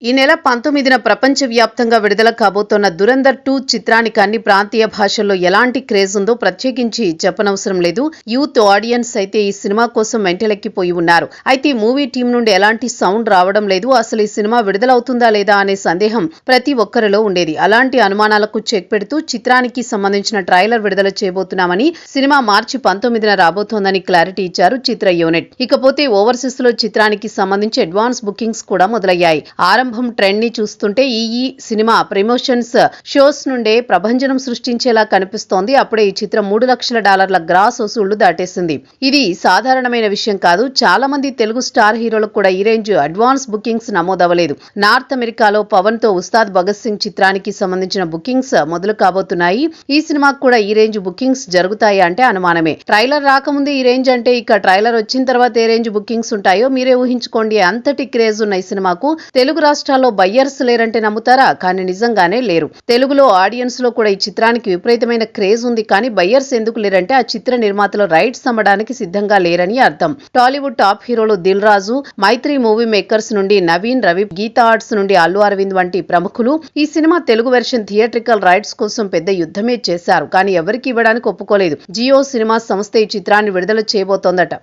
ఈ నెల 19న ప్రపంచవ్యాప్తంగా విడుదల కాబోతోన్న దురంధర్ 2 చిత్రానికి అన్ని ప్రాంతీయ భాషల్లో ఎలాంటి క్రేజ్ ఉందో ప్రత్యేకించి చెప్పనవసరం లేదు. యూత్ ఆడియన్స్ అయితే ఈ సినిమా కోసం మెంటలెక్కిపోయి ఉన్నారు. అయితే మూవీ టీం నుండి ఎలాంటి సౌండ్ రావడం లేదు. అసలు ఈ సినిమా విడుదలవుతుందా లేదా అనే సందేహం ప్రతి ఒక్కరిలో ఉండేది. అలాంటి అనుమానాలకు చెక్ పెడుతూ చిత్రానికి సంబంధించిన ట్రైలర్ విడుదల చేయబోతున్నామని, సినిమా మార్చి 19న రాబోతోందని క్లారిటీ ఇచ్చారు చిత్ర యూనిట్. ఇకపోతే ఓవర్సీస్ లో చిత్రానికి సంబంధించి అడ్వాన్స్ బుకింగ్స్ కూడా మొదలయ్యాయి. ట్రెండ్ ని చూస్తుంటే ఈ సినిమా ప్రమోషన్స్ షోస్ నుండే ప్రభంజనం సృష్టించేలా కనిపిస్తోంది. అప్పుడే ఈ చిత్రం $3 లక్షల గ్రాస్ వసూళ్లు దాటేసింది. ఇది సాధారణమైన విషయం కాదు. చాలా మంది తెలుగు స్టార్ హీరోలకు కూడా ఈ రేంజ్ అడ్వాన్స్ బుకింగ్స్ నమోదవ్వలేదు. నార్త్ అమెరికాలో పవన్ తో ఉస్తాద్ భగత్ సింగ్ చిత్రానికి సంబంధించిన బుకింగ్స్ మొదలు కాబోతున్నాయి. ఈ సినిమాకు కూడా ఈ రేంజ్ బుకింగ్స్ జరుగుతాయి అంటే అనుమానమే. ట్రైలర్ రాకముందే ఈ రేంజ్ అంటే ఇక ట్రైలర్ వచ్చిన తర్వాత ఏ రేంజ్ బుకింగ్స్ ఉంటాయో మీరే ఊహించుకోండి. అంతటి క్రేజ్ ఉన్న ఈ సినిమాకు తెలుగు రాష్ట్రాల్లో బయ్యర్స్ లేరంటే నమ్ముతారా? కానీ నిజంగానే లేరు. తెలుగులో ఆడియన్స్ లో కూడా ఈ చిత్రానికి విపరీతమైన క్రేజ్ ఉంది. కానీ బయ్యర్స్ ఎందుకు లేరంటే ఆ చిత్ర నిర్మాతలు రైట్స్ అమ్మడానికి సిద్ధంగా లేరని అర్థం. టాలీవుడ్ టాప్ హీరోలు దిల్ రాజు, మైత్రి మూవీ మేకర్స్ నుండి నవీన్, రవి, గీతా ఆర్ట్స్ నుండి అల్లు అరవింద్ వంటి ప్రముఖులు ఈ cinema Telugu version theatrical rights కోసం పెద్ద యుద్ధమే చేశారు. కానీ ఎవరికి ఇవ్వడానికి ఒప్పుకోలేదు. జియో సినిమా సంస్థ ఈ చిత్రాన్ని విడుదల చేయబోతోందట.